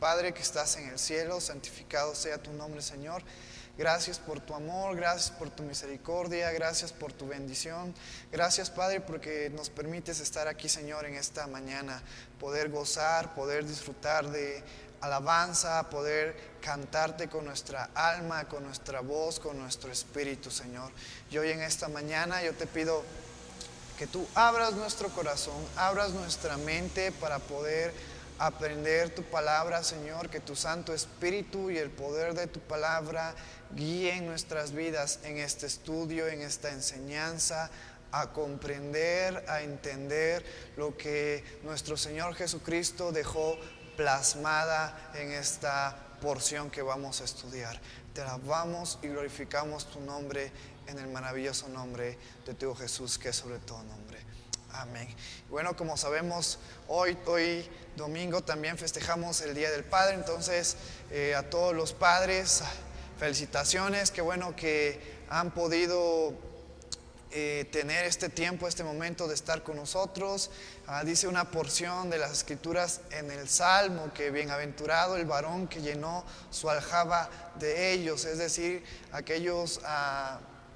Padre que estás en el cielo, santificado sea tu nombre, Señor. Gracias por tu amor, gracias por tu misericordia, gracias por tu bendición. Gracias, Padre, porque nos permites estar aquí, Señor, en esta mañana. Poder gozar, poder disfrutar de alabanza, poder cantarte con nuestra alma, con nuestra voz, con nuestro espíritu, Señor. Y hoy en esta mañana yo te pido que tú abras nuestro corazón, abras nuestra mente para poder aprender tu palabra, Señor, que tu Santo Espíritu y el poder de tu palabra guíen nuestras vidas en este estudio, en esta enseñanza, a comprender, a entender lo que nuestro Señor Jesucristo dejó plasmada en esta porción que vamos a estudiar. Te alabamos y glorificamos tu nombre en el maravilloso nombre de tu Hijo Jesús, que es sobre todo nombre. Amén. Bueno, como sabemos, hoy domingo también festejamos el Día del Padre. Entonces, a todos los padres, felicitaciones. Qué bueno que han podido tener este tiempo, este momento de estar con nosotros. Dice una porción de las Escrituras en el Salmo que bienaventurado el varón que llenó su aljaba de ellos, es decir, aquellos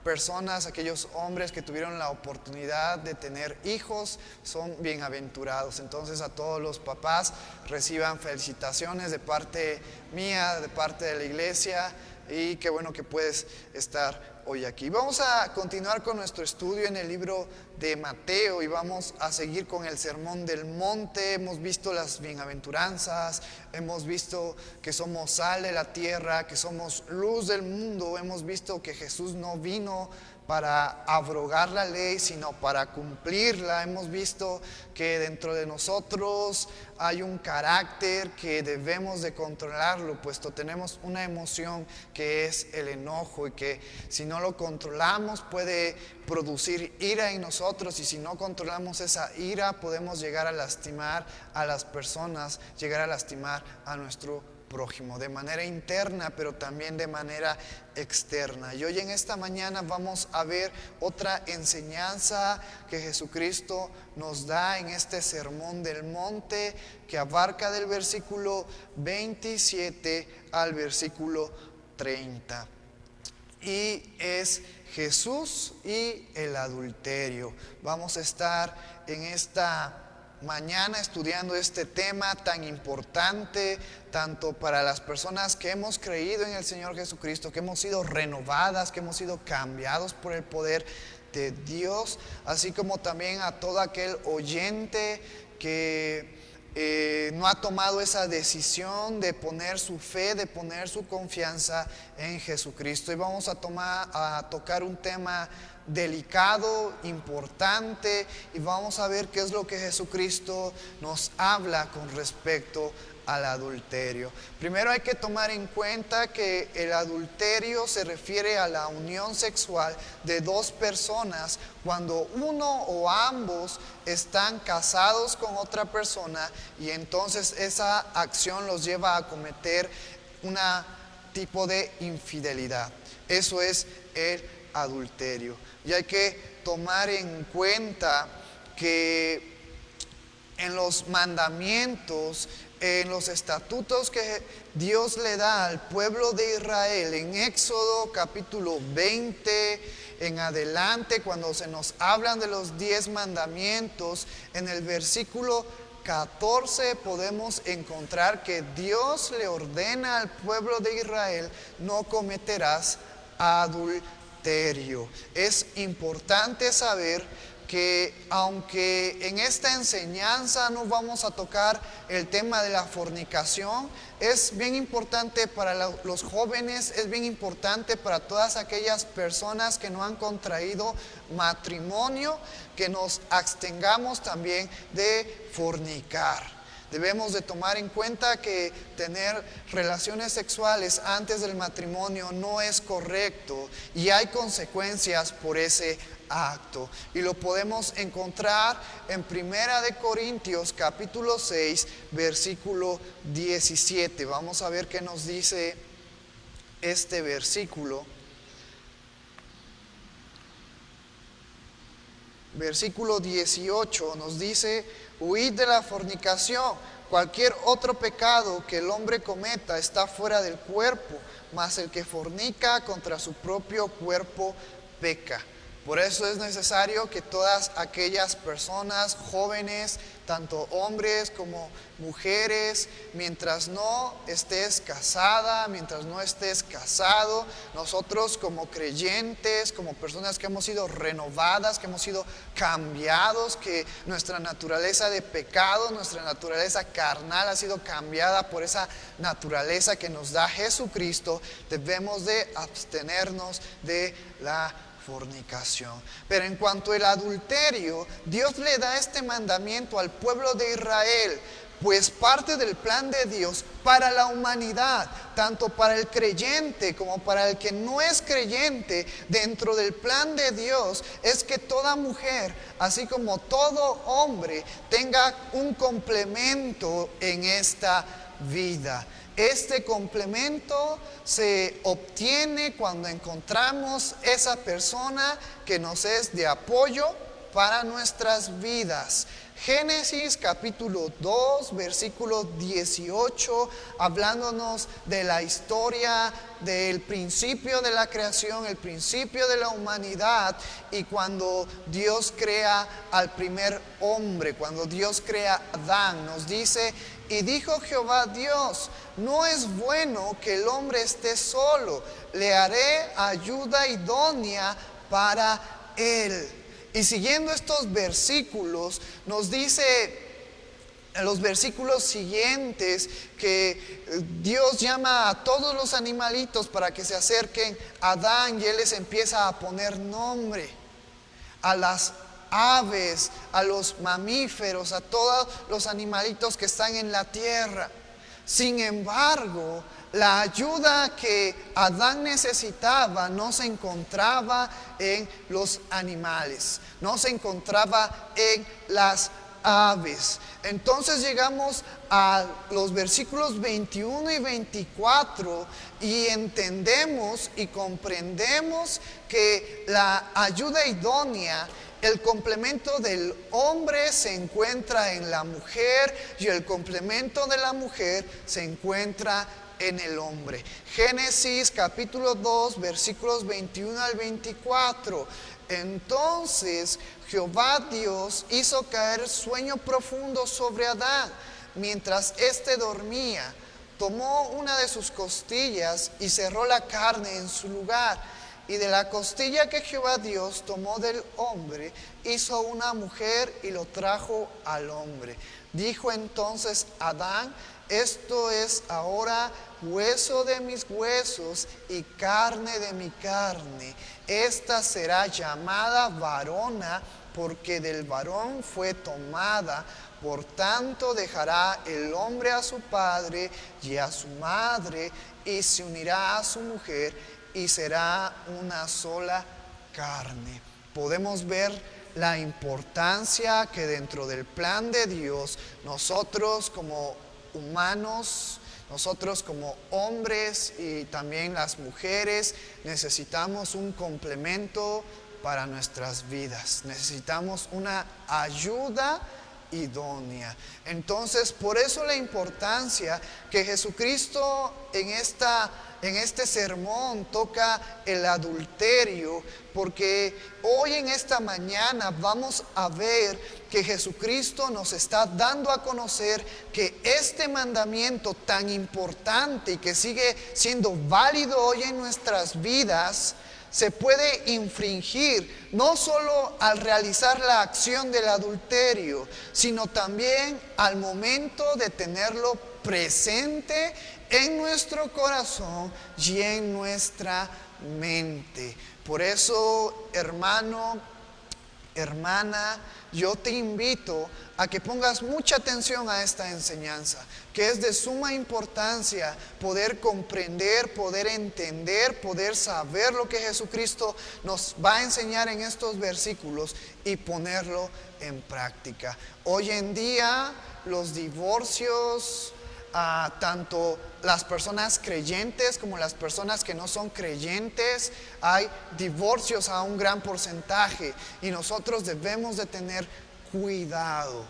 personas, aquellos hombres que tuvieron la oportunidad de tener hijos, son bienaventurados. Entonces, a todos los papás reciban felicitaciones de parte mía, de parte de la iglesia, y qué bueno que puedes estar hoy aquí. Vamos a continuar con nuestro estudio en el libro de Mateo y vamos a seguir con el Sermón del Monte. Hemos visto las bienaventuranzas, hemos visto que somos sal de la tierra, que somos luz del mundo, hemos visto que Jesús no vino para abrogar la ley, sino para cumplirla. Hemos visto que dentro de nosotros hay un carácter que debemos de controlarlo, puesto tenemos una emoción que es el enojo, y que si no lo controlamos puede producir ira en nosotros, y si no controlamos esa ira podemos llegar a lastimar a las personas, llegar a lastimar a nuestro prójimo, de manera interna, pero también de manera externa. Y hoy en esta mañana vamos a ver otra enseñanza que Jesucristo nos da en este Sermón del Monte, que abarca del versículo 27 al versículo 30. Y es Jesús y el adulterio. Vamos a estar en esta mañana estudiando este tema tan importante, tanto para las personas que hemos creído en el Señor Jesucristo, que hemos sido renovadas, que hemos sido cambiados por el poder de Dios, así como también a todo aquel oyente que no ha tomado esa decisión de poner su fe, de poner su confianza en Jesucristo. Y vamos a tocar un tema delicado, importante, y vamos a ver qué es lo que Jesucristo nos habla con respecto al adulterio. Primero hay que tomar en cuenta que el adulterio se refiere a la unión sexual de dos personas cuando uno o ambos están casados con otra persona, y entonces esa acción los lleva a cometer un tipo de infidelidad. Eso es el adulterio. Y hay que tomar en cuenta que en los mandamientos, en los estatutos que Dios le da al pueblo de Israel, en Éxodo capítulo 20 en adelante, cuando se nos hablan de los 10 mandamientos, en el versículo 14 podemos encontrar que Dios le ordena al pueblo de Israel: no cometerás adulterio. Es importante saber que aunque en esta enseñanza no vamos a tocar el tema de la fornicación, es bien importante para los jóvenes, es bien importante para todas aquellas personas que no han contraído matrimonio, que nos abstengamos también de fornicar. Debemos de tomar en cuenta que tener relaciones sexuales antes del matrimonio no es correcto, y hay consecuencias por ese acto. Y lo podemos encontrar en Primera de Corintios capítulo 6 versículo 17. Vamos a ver qué nos dice este versículo. Versículo 18 nos dice: huid de la fornicación. Cualquier otro pecado que el hombre cometa está fuera del cuerpo, mas el que fornica contra su propio cuerpo peca. Por eso es necesario que todas aquellas personas jóvenes, tanto hombres como mujeres, mientras no estés casada, mientras no estés casado, nosotros como creyentes, como personas que hemos sido renovadas, que hemos sido cambiados, que nuestra naturaleza de pecado, nuestra naturaleza carnal ha sido cambiada por esa naturaleza que nos da Jesucristo, debemos de abstenernos de la fornicación. Pero en cuanto al adulterio, Dios le da este mandamiento al pueblo de Israel, pues parte del plan de Dios para la humanidad, tanto para el creyente como para el que no es creyente, dentro del plan de Dios es que toda mujer, así como todo hombre, tenga un complemento en esta vida. Este complemento se obtiene cuando encontramos esa persona que nos es de apoyo para nuestras vidas. Génesis capítulo 2, versículo 18, hablándonos de la historia del principio de la creación, el principio de la humanidad, y cuando Dios crea al primer hombre, cuando Dios crea a Adán, nos dice: y dijo Jehová Dios, no es bueno que el hombre esté solo, le haré ayuda idónea para él. Y siguiendo estos versículos, nos dice en los versículos siguientes que Dios llama a todos los animalitos para que se acerquen a Adán, y Él les empieza a poner nombre a las aves, a los mamíferos, a todos los animalitos que están en la tierra. Sin embargo, la ayuda que Adán necesitaba no se encontraba en los animales, no se encontraba en las aves. Entonces llegamos a los versículos 21 y 24 y entendemos y comprendemos que la ayuda idónea, el complemento del hombre, se encuentra en la mujer, y el complemento de la mujer se encuentra en el hombre. Génesis capítulo 2, versículos 21 al 24. Entonces Jehová Dios hizo caer sueño profundo sobre Adán mientras éste dormía. Tomó una de sus costillas y cerró la carne en su lugar. Y de la costilla que Jehová Dios tomó del hombre, hizo una mujer y lo trajo al hombre. Dijo entonces Adán: esto es ahora hueso de mis huesos y carne de mi carne. Esta será llamada varona, porque del varón fue tomada. Por tanto dejará el hombre a su padre y a su madre, y se unirá a su mujer, y será una sola carne. Podemos ver la importancia que dentro del plan de Dios, nosotros como humanos, nosotros como hombres y también las mujeres, necesitamos un complemento para nuestras vidas. Necesitamos una ayuda idónea. Entonces, por eso la importancia que Jesucristo en este sermón toca el adulterio, porque hoy en esta mañana vamos a ver que Jesucristo nos está dando a conocer que este mandamiento tan importante y que sigue siendo válido hoy en nuestras vidas, se puede infringir no solo al realizar la acción del adulterio, sino también al momento de tenerlo presente en nuestro corazón y en nuestra mente. Por eso, hermano, hermana, yo te invito a que pongas mucha atención a esta enseñanza, que es de suma importancia poder comprender, poder entender, poder saber lo que Jesucristo nos va a enseñar en estos versículos y ponerlo en práctica. Hoy en día los divorcios, tanto las personas creyentes como las personas que no son creyentes, hay divorcios a un gran porcentaje, y nosotros debemos de tener cuidado.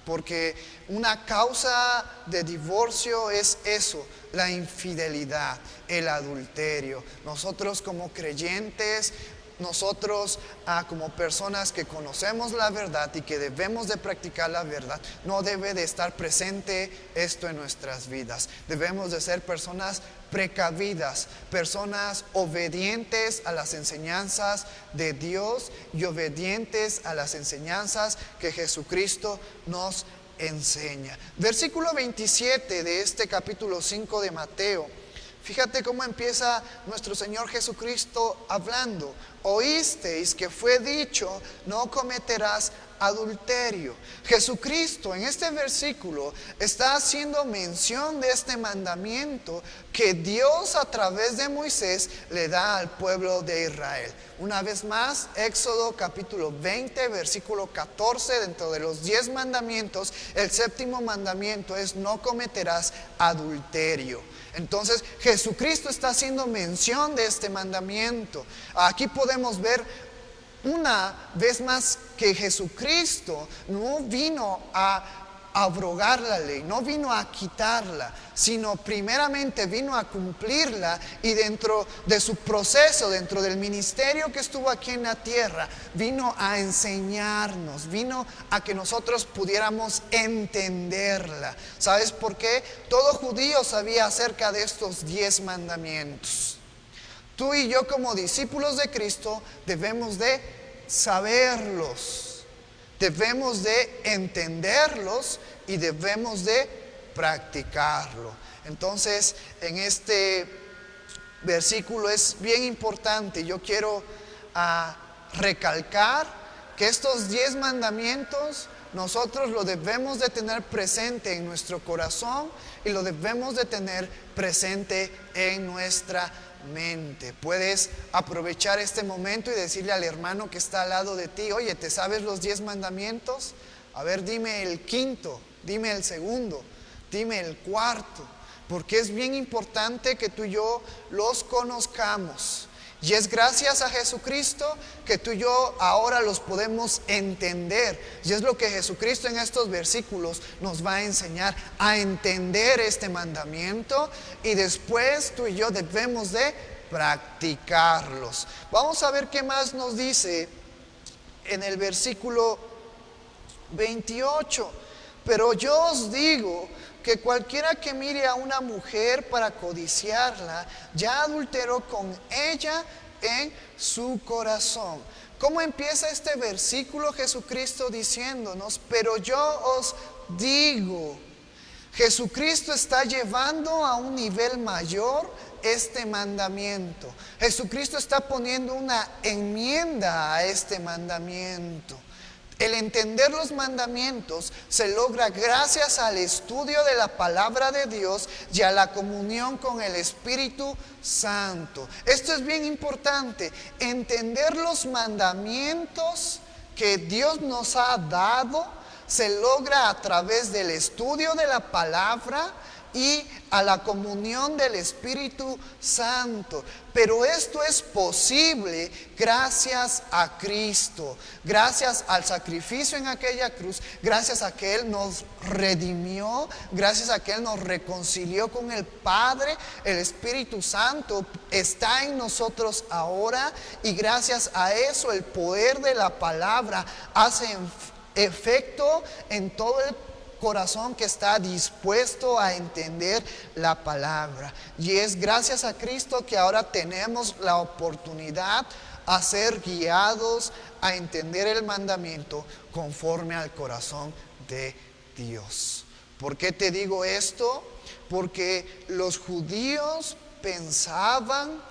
porque una causa de divorcio es eso, la infidelidad, el adulterio. Nosotros como creyentes, nosotros como personas que conocemos la verdad y que debemos de practicar la verdad, no debe de estar presente esto en nuestras vidas. Debemos de ser personas precavidas, personas obedientes a las enseñanzas de Dios y obedientes a las enseñanzas que Jesucristo nos enseña. Versículo 27 de este capítulo 5 de Mateo. Fíjate cómo empieza nuestro Señor Jesucristo hablando. Oísteis que fue dicho, no cometerás adulterio. Jesucristo en este versículo está haciendo mención de este mandamiento que Dios a través de Moisés le da al pueblo de Israel. Una vez más, Éxodo capítulo 20, versículo 14, dentro de los 10 mandamientos, el séptimo mandamiento es no cometerás adulterio. Entonces Jesucristo está haciendo mención de este mandamiento. Aquí podemos ver una vez más que Jesucristo no vino a abrogar la ley, no vino a quitarla, sino primeramente vino a cumplirla, y dentro de su proceso, dentro del ministerio que estuvo aquí en la tierra, vino a enseñarnos, vino a que nosotros pudiéramos entenderla. ¿Sabes por qué? Todo judío sabía acerca de estos 10 mandamientos. Tú y yo como discípulos de Cristo debemos de saberlos. Debemos de entenderlos y debemos de practicarlo. Entonces, en este versículo es bien importante. Yo quiero recalcar que estos 10 mandamientos nosotros lo debemos de tener presente en nuestro corazón y lo debemos de tener presente en nuestra mente. Puedes aprovechar este momento y decirle al hermano que está al lado de ti: oye, ¿te sabes los 10 mandamientos? A ver, dime el quinto, dime el segundo, dime el cuarto, porque es bien importante que tú y yo los conozcamos. Y es gracias a Jesucristo que tú y yo ahora los podemos entender. Y es lo que Jesucristo en estos versículos nos va a enseñar, a entender este mandamiento. Y después tú y yo debemos de practicarlos. Vamos a ver qué más nos dice en el versículo 28. Pero yo os digo que cualquiera que mire a una mujer para codiciarla, ya adulteró con ella en su corazón. ¿Cómo empieza este versículo? Jesucristo diciéndonos: pero yo os digo. Jesucristo está llevando a un nivel mayor este mandamiento. Jesucristo está poniendo una enmienda a este mandamiento. El entender los mandamientos se logra gracias al estudio de la palabra de Dios y a la comunión con el Espíritu Santo. Esto es bien importante, entender los mandamientos que Dios nos ha dado se logra a través del estudio de la palabra y a la comunión del Espíritu Santo. Pero esto es posible gracias a Cristo, gracias al sacrificio en aquella cruz, gracias a que Él nos redimió, gracias a que Él nos reconcilió con el Padre. El Espíritu Santo está en nosotros ahora, y gracias a eso el poder de la palabra hace efecto en todo el corazón que está dispuesto a entender la palabra. Y es gracias a Cristo que ahora tenemos la oportunidad a ser guiados a entender el mandamiento conforme al corazón de Dios. ¿Por qué te digo esto? Porque los judíos pensaban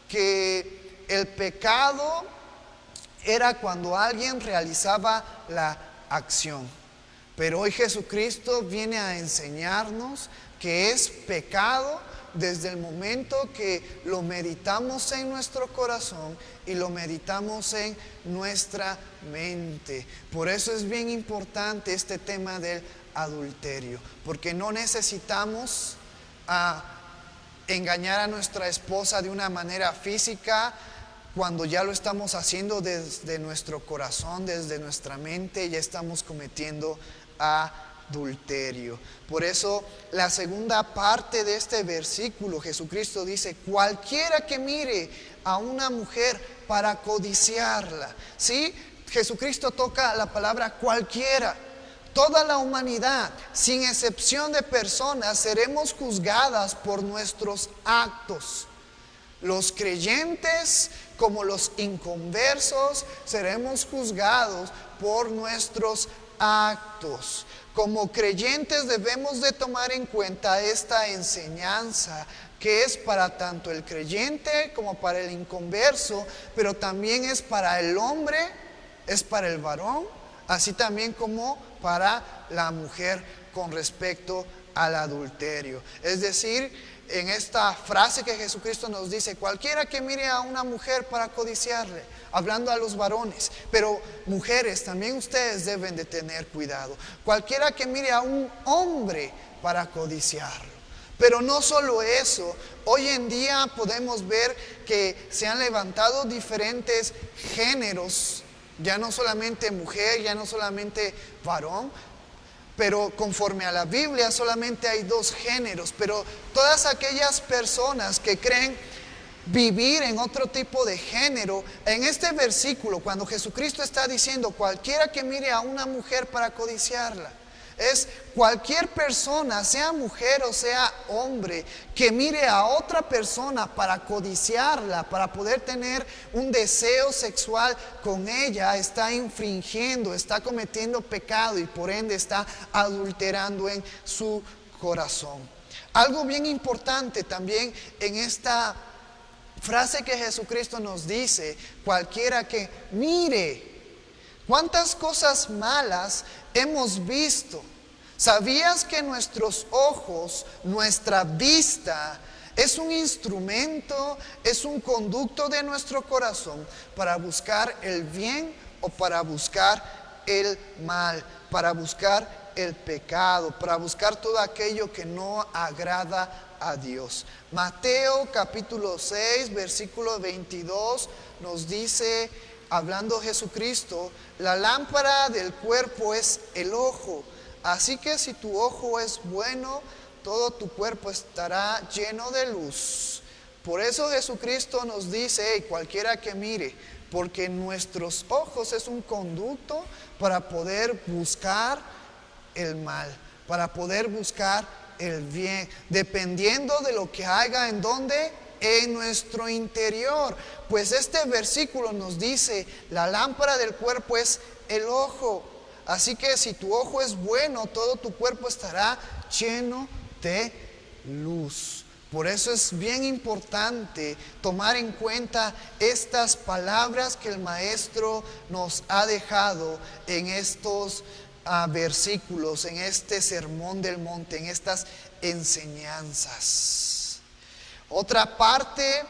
que el pecado era cuando alguien realizaba la acción. Pero hoy Jesucristo viene a enseñarnos que es pecado desde el momento que lo meditamos en nuestro corazón y lo meditamos en nuestra mente. Por eso es bien importante este tema del adulterio, porque no necesitamos engañar a nuestra esposa de una manera física cuando ya lo estamos haciendo desde nuestro corazón, desde nuestra mente. Ya estamos cometiendo adulterio. Por eso la segunda parte de este versículo, Jesucristo dice: cualquiera que mire a una mujer para codiciarla. ¿Sí? Jesucristo toca la palabra cualquiera. Toda la humanidad, sin excepción de personas, seremos juzgadas por nuestros actos. Los creyentes como los inconversos seremos juzgados por nuestros actos. Como creyentes debemos de tomar en cuenta esta enseñanza, que es para tanto el creyente como para el inconverso, pero también es para el hombre, es para el varón, así también como para la mujer con respecto al adulterio. Es decir, en esta frase que Jesucristo nos dice: cualquiera que mire a una mujer para codiciarle, hablando a los varones, pero mujeres también ustedes deben de tener cuidado. Cualquiera que mire a un hombre para codiciarlo. Pero no solo eso, hoy en día podemos ver que se han levantado diferentes géneros, ya no solamente mujer, ya no solamente varón, pero conforme a la Biblia solamente hay dos géneros. Pero todas aquellas personas que creen vivir en otro tipo de género, en este versículo, cuando Jesucristo está diciendo cualquiera que mire a una mujer para codiciarla, es cualquier persona, sea mujer o sea hombre, que mire a otra persona para codiciarla, para poder tener un deseo sexual con ella, está infringiendo, está cometiendo pecado y por ende está adulterando en su corazón. Algo bien importante también en esta frase que Jesucristo nos dice: cualquiera que mire. ¿Cuántas cosas malas hemos visto? ¿Sabías que nuestros ojos, nuestra vista, es un instrumento, es un conducto de nuestro corazón para buscar el bien o para buscar el mal, para buscar el pecado, para buscar todo aquello que no agrada a Dios? Mateo capítulo 6, versículo 22 nos dice, hablando Jesucristo: la lámpara del cuerpo es el ojo. Así que si tu ojo es bueno, todo tu cuerpo estará lleno de luz. Por eso Jesucristo nos dice: cualquiera que mire, porque nuestros ojos es un conducto para poder buscar el mal, para poder buscar el bien, dependiendo de lo que haga en donde, en nuestro interior. Pues este versículo nos dice: la lámpara del cuerpo es el ojo. Así que si tu ojo es bueno, todo tu cuerpo estará lleno de luz. Por eso es bien importante tomar en cuenta estas palabras que el maestro nos ha dejado en estos versículos, en este sermón del monte, en estas enseñanzas. Otra parte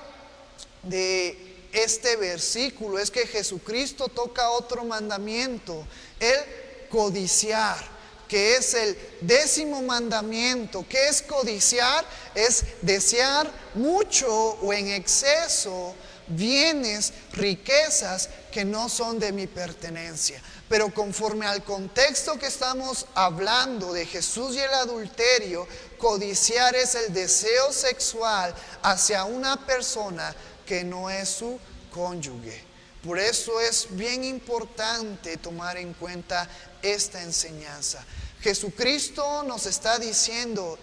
de este versículo es que Jesucristo toca otro mandamiento, el codiciar, que es el 10º mandamiento. ¿Qué es codiciar? Es desear mucho o en exceso bienes, riquezas que no son de mi pertenencia. Pero conforme al contexto que estamos hablando de Jesús y el adulterio, codiciar es el deseo sexual hacia una persona que no es su cónyuge. Por eso es bien importante tomar en cuenta esta enseñanza. Jesucristo nos está diciendo: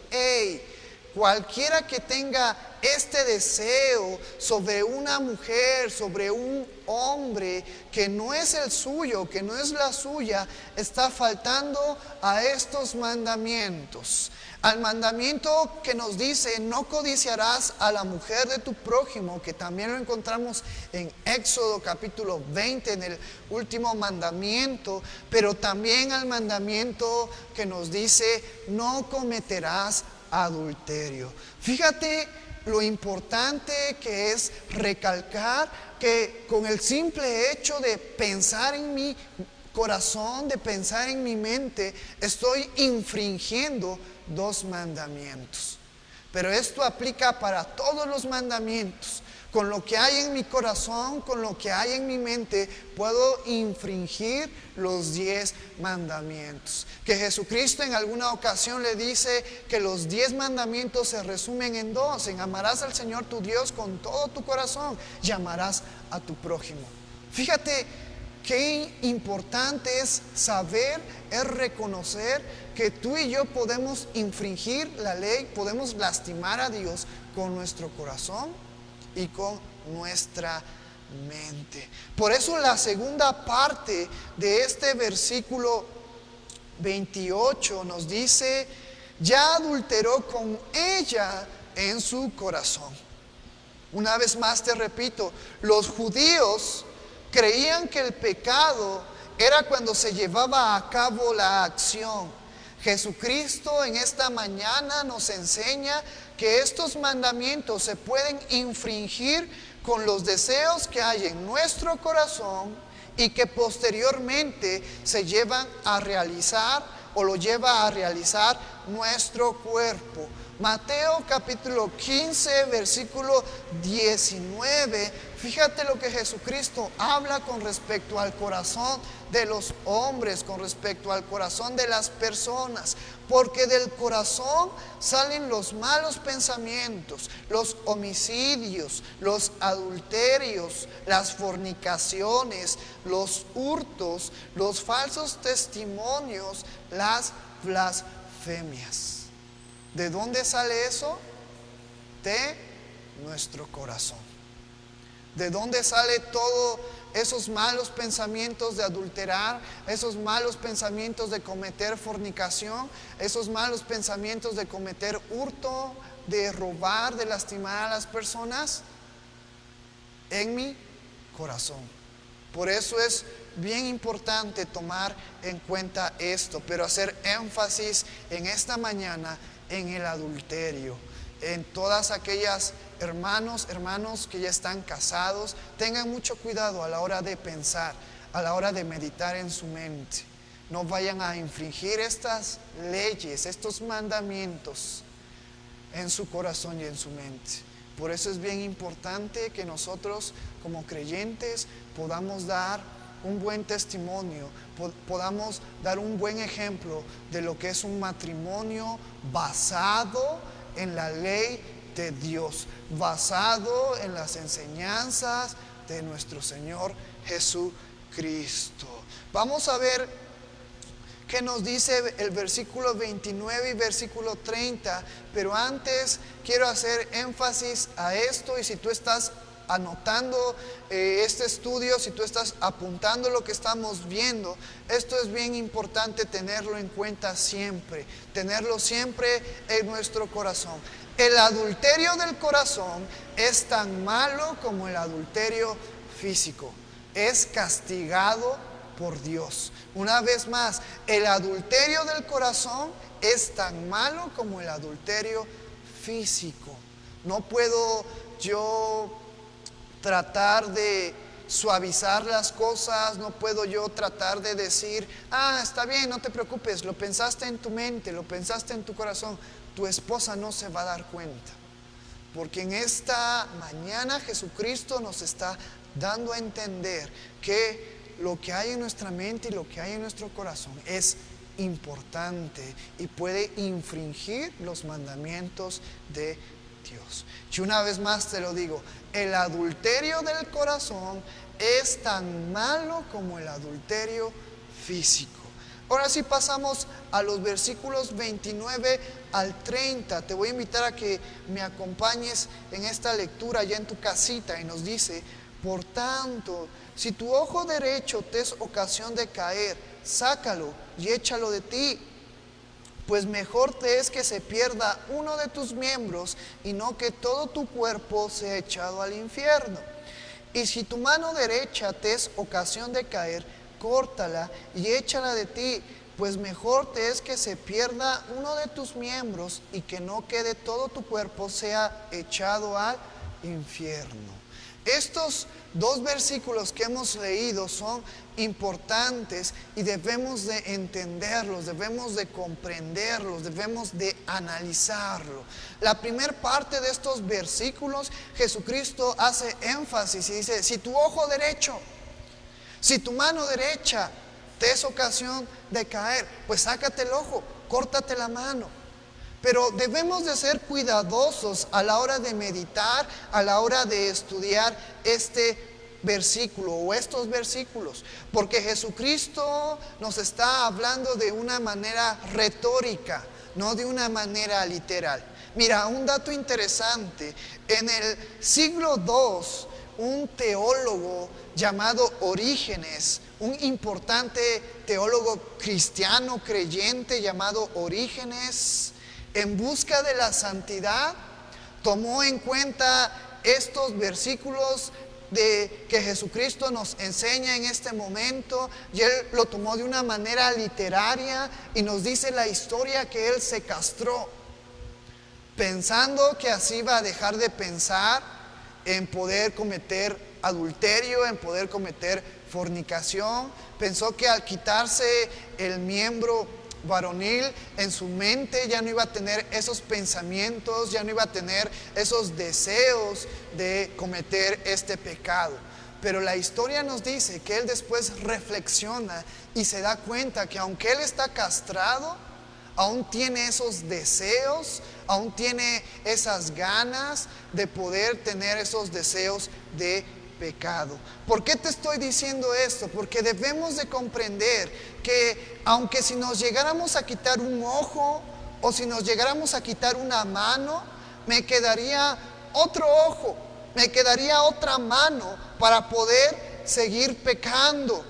cualquiera que tenga este deseo sobre una mujer, sobre un hombre que no es el suyo, que no es la suya, está faltando a estos mandamientos. Al mandamiento que nos dice: no codiciarás a la mujer de tu prójimo, que también lo encontramos en Éxodo capítulo 20, en el último mandamiento. Pero también al mandamiento que nos dice: no cometerás adulterio. Fíjate lo importante que es recalcar que con el simple hecho de pensar en mi corazón, de pensar en mi mente, estoy infringiendo 2 mandamientos. Pero esto aplica para todos los mandamientos, Con lo que hay en mi corazón, con lo que hay en mi mente, puedo infringir los 10 mandamientos. Que Jesucristo en alguna ocasión le dice que los 10 mandamientos se resumen en 2. En amarás al Señor tu Dios con todo tu corazón y amarás a tu prójimo. Fíjate qué importante es saber, es reconocer que tú y yo podemos infringir la ley, podemos lastimar a Dios con nuestro corazón y con nuestra mente. Por eso la segunda parte de este versículo 28 nos dice: ya adulteró con ella en su corazón. Una vez más te repito, los judíos creían que el pecado era cuando se llevaba a cabo la acción. Jesucristo en esta mañana nos enseña que estos mandamientos se pueden infringir con los deseos que hay en nuestro corazón y que posteriormente se llevan a realizar o lo lleva a realizar nuestro cuerpo. Mateo capítulo 15 versículo 19, fíjate lo que Jesucristo habla con respecto al corazón de los hombres, con respecto al corazón de las personas, porque del corazón salen los malos pensamientos, los homicidios, los adulterios, las fornicaciones, los hurtos, los falsos testimonios, las blasfemias. ¿De dónde sale eso? De nuestro corazón. ¿De dónde sale todos esos malos pensamientos de adulterar, esos malos pensamientos de cometer fornicación, esos malos pensamientos de cometer hurto, de robar, de lastimar a las personas? En mi corazón. Por eso es bien importante tomar en cuenta esto, pero hacer énfasis en esta mañana en el adulterio. En todas aquellas hermanos que ya están casados, tengan mucho cuidado a la hora de pensar, a la hora de meditar en su mente. No vayan a infringir estas leyes, estos mandamientos en su corazón y en su mente. Por eso es bien importante que nosotros como creyentes podamos dar un buen testimonio, podamos dar un buen ejemplo de lo que es un matrimonio basado en la ley de Dios, basado en las enseñanzas de nuestro Señor Jesucristo. Vamos a ver qué nos dice el versículo 29 y versículo 30, pero antes quiero hacer énfasis a esto, y si tú estás anotando este estudio, si tú estás apuntando lo que estamos viendo, esto es bien importante tenerlo en cuenta siempre, tenerlo siempre en nuestro corazón. El adulterio del corazón es tan malo como el adulterio físico, es castigado por Dios. Una vez más, el adulterio del corazón es tan malo como el adulterio físico. No puedo yo tratar de suavizar las cosas, no puedo yo tratar de decir: está bien, no te preocupes, lo pensaste en tu mente, lo pensaste en tu corazón, tu esposa no se va a dar cuenta. Porque en esta mañana Jesucristo nos está dando a entender que lo que hay en nuestra mente y lo que hay en nuestro corazón es importante y puede infringir los mandamientos de Dios. Y una vez más te lo digo, el adulterio del corazón es tan malo como el adulterio físico. Ahora sí pasamos a los versículos 29 al 30. Te voy a invitar a que me acompañes en esta lectura ya en tu casita, y nos dice: por tanto, si tu ojo derecho te es ocasión de caer, sácalo y échalo de ti, pues mejor te es que se pierda uno de tus miembros y no que todo tu cuerpo sea echado al infierno. Y si tu mano derecha te es ocasión de caer, córtala y échala de ti, pues mejor te es que se pierda uno de tus miembros y que no quede todo tu cuerpo sea echado al infierno. Estos dos versículos que hemos leído son importantes y debemos de entenderlos, debemos de comprenderlos, debemos de analizarlo. La primera parte de estos versículos, Jesucristo hace énfasis y dice: si tu ojo derecho, si tu mano derecha te es ocasión de caer, pues sácate el ojo, córtate la mano. Pero debemos de ser cuidadosos a la hora de meditar, a la hora de estudiar este versículo o estos versículos, porque Jesucristo nos está hablando de una manera retórica, no de una manera literal. Mira, un dato interesante: en el siglo II, un teólogo llamado Orígenes, un importante teólogo cristiano creyente llamado Orígenes, en busca de la santidad, tomó en cuenta estos versículos que Jesucristo nos enseña en este momento, y él lo tomó de una manera literaria y nos dice la historia que él se castró, pensando que así iba a dejar de pensar en poder cometer adulterio, en poder cometer fornicación. Pensó que al quitarse el miembro varonil, en su mente ya no iba a tener esos pensamientos, ya no iba a tener esos deseos de cometer este pecado. Pero la historia nos dice que él después reflexiona y se da cuenta que aunque él está castrado, aún tiene esos deseos, aún tiene esas ganas de poder tener esos deseos de pecado. ¿Por qué te estoy diciendo esto? Porque debemos de comprender que aunque si nos llegáramos a quitar un ojo o si nos llegáramos a quitar una mano, me quedaría otro ojo, me quedaría otra mano para poder seguir pecando.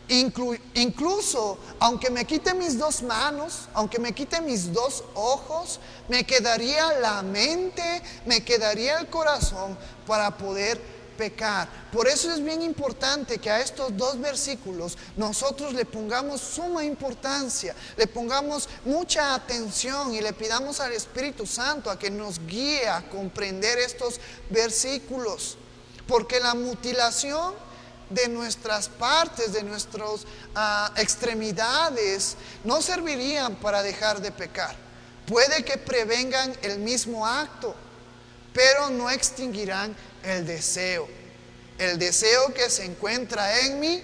Incluso aunque me quite mis dos manos, aunque me quite mis dos ojos, me quedaría la mente, me quedaría el corazón para poder pecar. Por eso es bien importante que a estos dos versículos nosotros le pongamos suma importancia, le pongamos mucha atención y le pidamos al Espíritu Santo a que nos guíe a comprender estos versículos, porque la mutilación de nuestras partes, de nuestras extremidades, no servirían para dejar de pecar. Puede que prevengan el mismo acto, pero no extinguirán el deseo que se encuentra en mi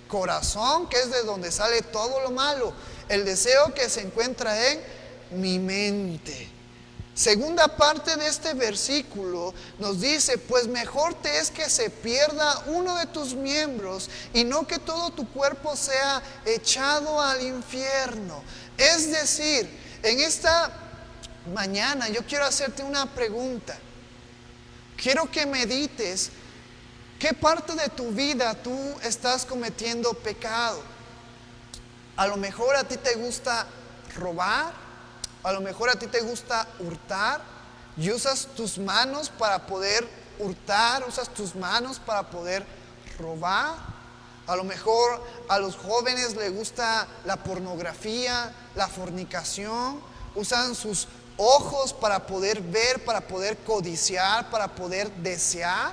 corazón, que es de donde sale todo lo malo, el deseo que se encuentra en mi mente. Segunda parte de este versículo nos dice: pues mejor te es que se pierda uno de tus miembros y no que todo tu cuerpo sea echado al infierno. Es decir, en esta mañana yo quiero hacerte una pregunta. Quiero que medites qué parte de tu vida tú estás cometiendo pecado. A lo mejor a ti te gusta robar, a lo mejor a ti te gusta hurtar y usas tus manos para poder hurtar, usas tus manos para poder robar. A lo mejor a los jóvenes les gusta la pornografía, la fornicación, usan sus ojos para poder ver, para poder codiciar, para poder desear.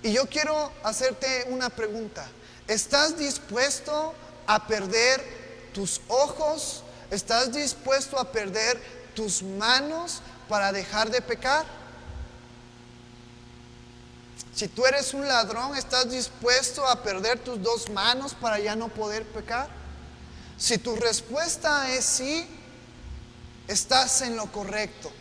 Y yo quiero hacerte una pregunta: ¿estás dispuesto a perder tus ojos? ¿Estás dispuesto a perder tus manos para dejar de pecar? Si tú eres un ladrón, ¿estás dispuesto a perder tus dos manos para ya no poder pecar? Si tu respuesta es sí, estás en lo correcto.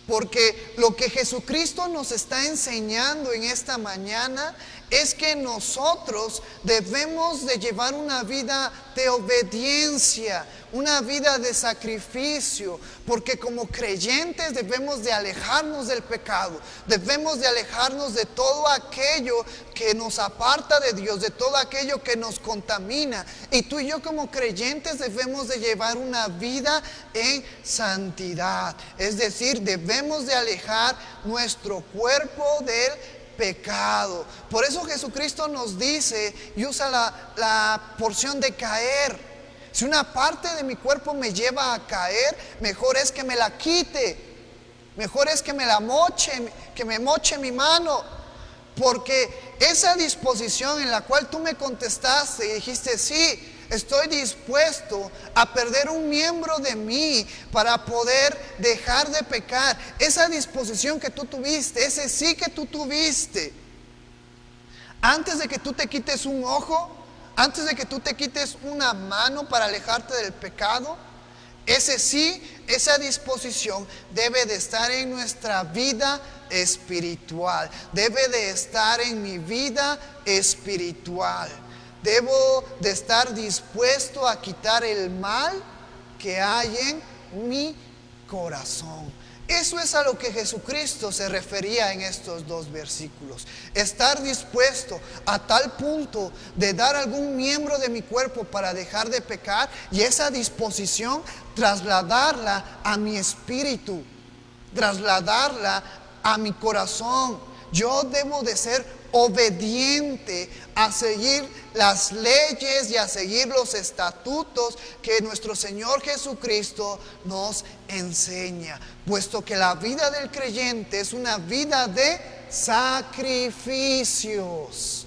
Porque lo que Jesucristo nos está enseñando en esta mañana es que nosotros debemos de llevar una vida de obediencia, una vida de sacrificio, porque como creyentes debemos de alejarnos del pecado, debemos de alejarnos de todo aquello que nos aparta de Dios, de todo aquello que nos contamina. Y tú y yo como creyentes debemos de llevar una vida en santidad, es decir, debemos de alejar nuestro cuerpo del pecado. Por eso Jesucristo nos dice y usa la porción de caer. Si una parte de mi cuerpo me lleva a caer, mejor es que me la quite, mejor es que me la moche, que me moche mi mano, Porque esa disposición en la cual tú me contestaste y dijiste, sí, estoy dispuesto a perder un miembro de mí para poder dejar de pecar. Esa disposición que tú tuviste, ese sí que tú tuviste, antes de que tú te quites un ojo, antes de que tú te quites una mano para alejarte del pecado, ese sí, esa disposición debe de estar en nuestra vida espiritual. Debe de estar en mi vida espiritual. Debo de estar dispuesto a quitar el mal que hay en mi corazón. Eso es a lo que Jesucristo se refería en estos dos versículos. Estar dispuesto a tal punto de dar algún miembro de mi cuerpo para dejar de pecar, y esa disposición trasladarla a mi espíritu, trasladarla a mi corazón. Yo debo de ser obediente a seguir las leyes y a seguir los estatutos que nuestro Señor Jesucristo nos enseña, puesto que la vida del creyente es una vida de sacrificios.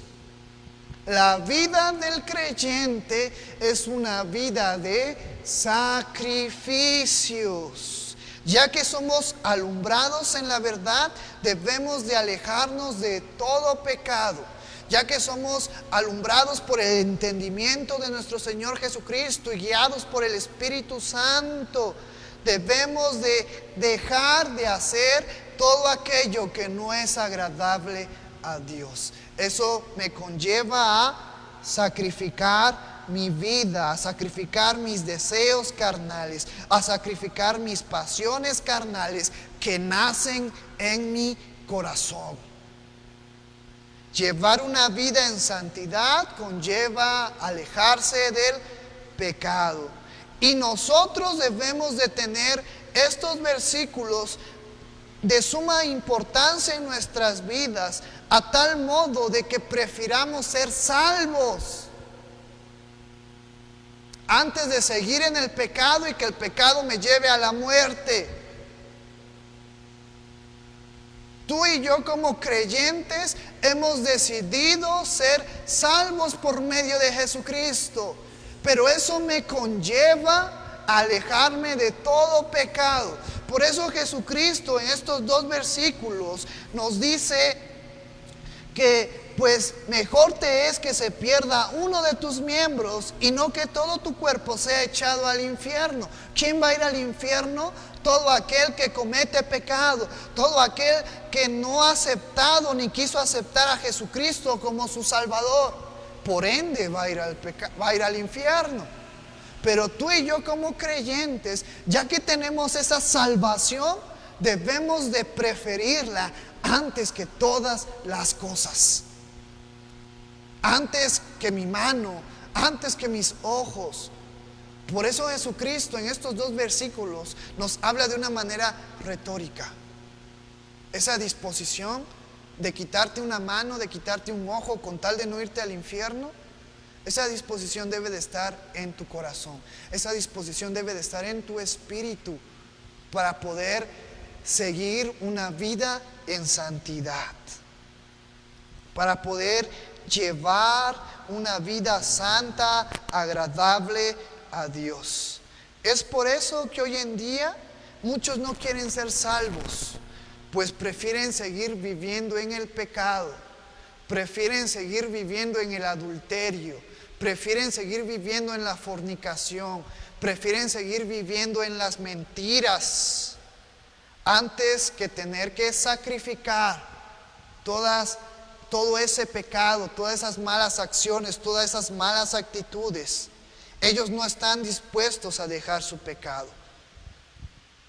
La vida del creyente es una vida de sacrificios. Ya que somos alumbrados en la verdad, debemos de alejarnos de todo pecado. Ya que somos alumbrados por el entendimiento de nuestro Señor Jesucristo y guiados por el Espíritu Santo, debemos de dejar de hacer todo aquello que no es agradable a Dios. Eso me conlleva a sacrificar mi vida, a sacrificar mis deseos carnales, a sacrificar mis pasiones carnales que nacen en mi corazón. Llevar una vida en santidad conlleva alejarse del pecado. Y nosotros debemos de tener estos versículos de suma importancia en nuestras vidas, a tal modo de que prefiramos ser salvos antes de seguir en el pecado y que el pecado me lleve a la muerte. Tú y yo como creyentes hemos decidido ser salvos por medio de Jesucristo, pero eso me conlleva a alejarme de todo pecado. Por eso Jesucristo en estos dos versículos nos dice que pues mejor te es que se pierda uno de tus miembros y no que todo tu cuerpo sea echado al infierno. ¿Quién va a ir al infierno? Todo aquel que comete pecado, todo aquel que no ha aceptado ni quiso aceptar a Jesucristo como su Salvador. Por ende va a ir al infierno. Pero tú y yo como creyentes, ya que tenemos esa salvación, debemos de preferirla antes que todas las cosas. Antes que mi mano, antes que mis ojos. Por eso Jesucristo en estos dos versículos nos habla de una manera retórica. Esa disposición de quitarte una mano, de quitarte un ojo con tal de no irte al infierno, esa disposición debe de estar en tu corazón. Esa disposición debe de estar en tu espíritu para poder seguir una vida en santidad, para poder llevar una vida santa, agradable a Dios. Es por eso que hoy en día muchos no quieren ser salvos, pues prefieren seguir viviendo en el pecado, prefieren seguir viviendo en el adulterio, prefieren seguir viviendo en la fornicación, prefieren seguir viviendo en las mentiras, antes que tener que sacrificar todo ese pecado, todas esas malas acciones, todas esas malas actitudes. Ellos no están dispuestos a dejar su pecado.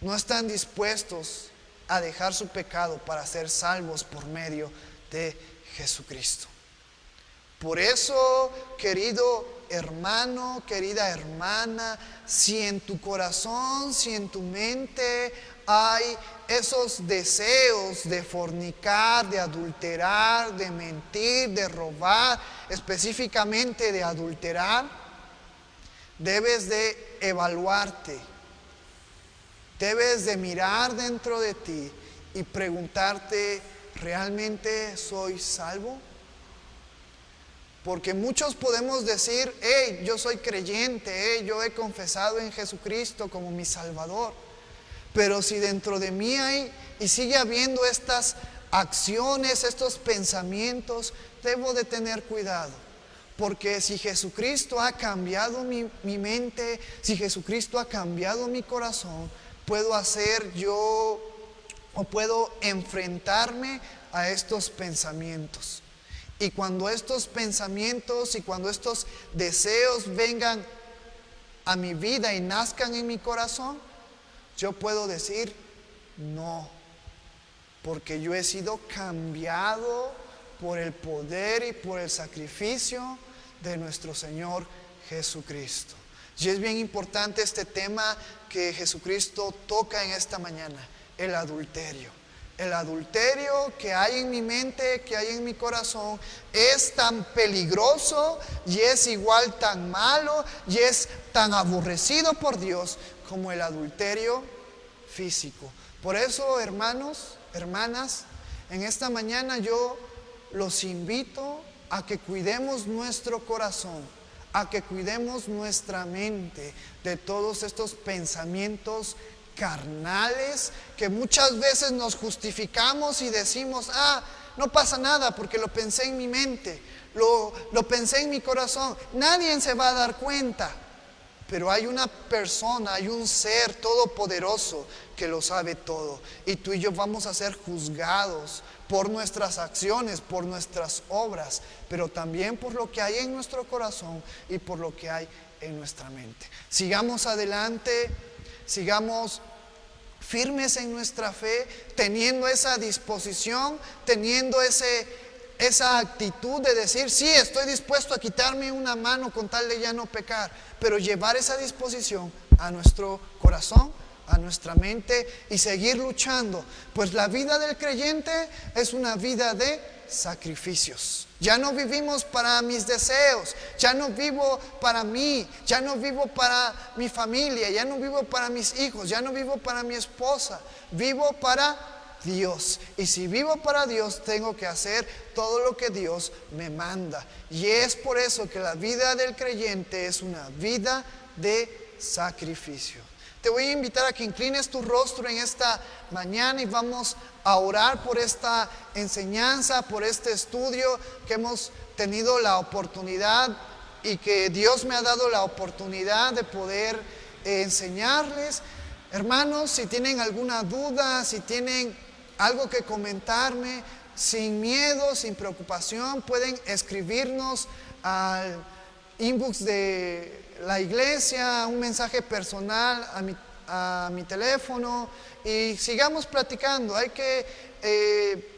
No están dispuestos a dejar su pecado para ser salvos por medio de Jesucristo. Por eso, querido hermano, querida hermana, si en tu corazón, si en tu mente hay esos deseos de fornicar, de adulterar, de mentir, de robar, específicamente de adulterar, debes de evaluarte, debes de mirar dentro de ti y preguntarte ¿realmente soy salvo? Porque muchos podemos decir, hey, yo soy creyente, hey, yo he confesado en Jesucristo como mi Salvador. Pero si dentro de mí hay y sigue habiendo estas acciones, estos pensamientos, debo de tener cuidado. Porque si Jesucristo ha cambiado mi mente, si Jesucristo ha cambiado mi corazón, puedo hacer yo o puedo enfrentarme a estos pensamientos. Y cuando estos pensamientos y cuando estos deseos vengan a mi vida y nazcan en mi corazón, yo puedo decir no, porque yo he sido cambiado por el poder y por el sacrificio de nuestro Señor Jesucristo. Y es bien importante este tema que Jesucristo toca en esta mañana, el adulterio. El adulterio que hay en mi mente, que hay en mi corazón, es tan peligroso y es igual tan malo y es tan aborrecido por Dios como el adulterio físico. Por eso, hermanos, hermanas, en esta mañana yo los invito a que cuidemos nuestro corazón, a que cuidemos nuestra mente de todos estos pensamientos carnales que muchas veces nos justificamos y decimos, no pasa nada porque lo pensé en mi mente, lo pensé en mi corazón, nadie se va a dar cuenta. Pero hay una persona, hay un ser todopoderoso que lo sabe todo. Y tú y yo vamos a ser juzgados por nuestras acciones, por nuestras obras, pero también por lo que hay en nuestro corazón y por lo que hay en nuestra mente. Sigamos adelante, sigamos firmes en nuestra fe, teniendo esa disposición, teniendo esa actitud de decir, sí, estoy dispuesto a quitarme una mano con tal de ya no pecar, pero llevar esa disposición a nuestro corazón, a nuestra mente y seguir luchando, pues la vida del creyente es una vida de sacrificios. Ya no vivimos para mis deseos, ya no vivo para mí, ya no vivo para mi familia, ya no vivo para mis hijos, ya no vivo para mi esposa, vivo para Dios. Y si vivo para Dios, tengo que hacer todo lo que Dios me manda. Y es por eso que la vida del creyente es una vida de sacrificio. Te voy a invitar a que inclines tu rostro en esta mañana y vamos a orar por esta enseñanza, por este estudio que hemos tenido la oportunidad y que Dios me ha dado la oportunidad de poder enseñarles. Hermanos, si tienen alguna duda, si tienen algo que comentarme, sin miedo, sin preocupación, pueden escribirnos al inbox de la iglesia, un mensaje personal a mi teléfono y sigamos platicando. Hay que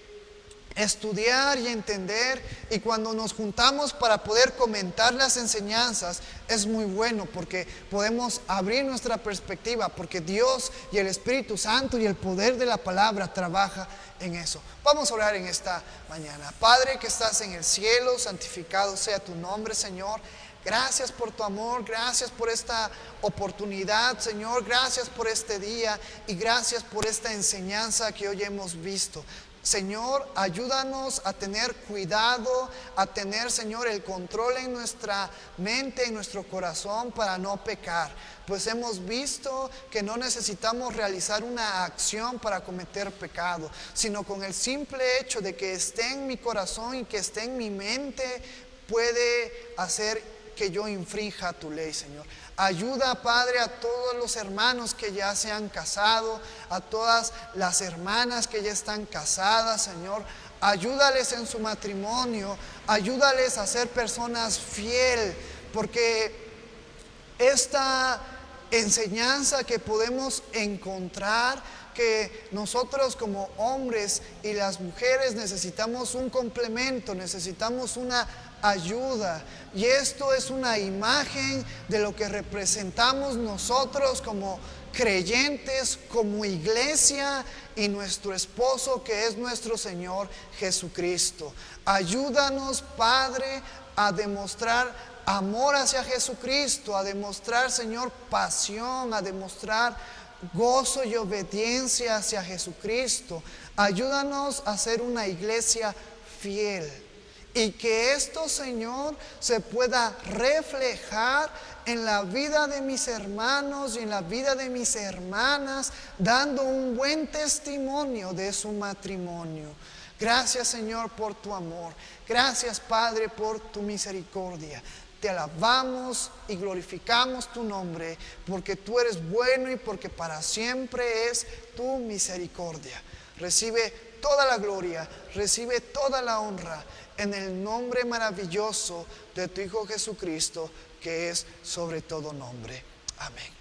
estudiar y entender, y cuando nos juntamos para poder comentar las enseñanzas es muy bueno porque podemos abrir nuestra perspectiva, porque Dios y el Espíritu Santo y el poder de la palabra trabaja en eso. Vamos a orar en esta mañana. Padre que estás en el cielo, santificado sea tu nombre, Señor. Gracias por tu amor, gracias por esta oportunidad, Señor, gracias por este día y gracias por esta enseñanza que hoy hemos visto. Señor, ayúdanos a tener cuidado, a tener, Señor, el control en nuestra mente, en nuestro corazón para no pecar. Pues hemos visto que no necesitamos realizar una acción para cometer pecado, sino con el simple hecho de que esté en mi corazón y que esté en mi mente, puede hacer que yo infrinja tu ley, Señor. Ayuda, Padre, a todos los hermanos que ya se han casado, a todas las hermanas que ya están casadas, Señor. Ayúdales en su matrimonio, ayúdales a ser personas fieles, porque esta enseñanza que podemos encontrar, que nosotros como hombres y las mujeres necesitamos un complemento, necesitamos una ayuda, y esto es una imagen de lo que representamos nosotros como creyentes, como iglesia, y nuestro esposo que es nuestro Señor Jesucristo. Ayúdanos, Padre, a demostrar amor hacia Jesucristo, a demostrar, Señor, pasión, a demostrar gozo y obediencia hacia Jesucristo. Ayúdanos a ser una iglesia fiel. Y que esto, Señor, se pueda reflejar en la vida de mis hermanos y en la vida de mis hermanas, dando un buen testimonio de su matrimonio. Gracias, Señor, por tu amor. Gracias, Padre, por tu misericordia. Te alabamos y glorificamos tu nombre, porque tú eres bueno y porque para siempre es tu misericordia. Recibe toda la gloria, recibe toda la honra en el nombre maravilloso de tu Hijo Jesucristo, que es sobre todo nombre. Amén.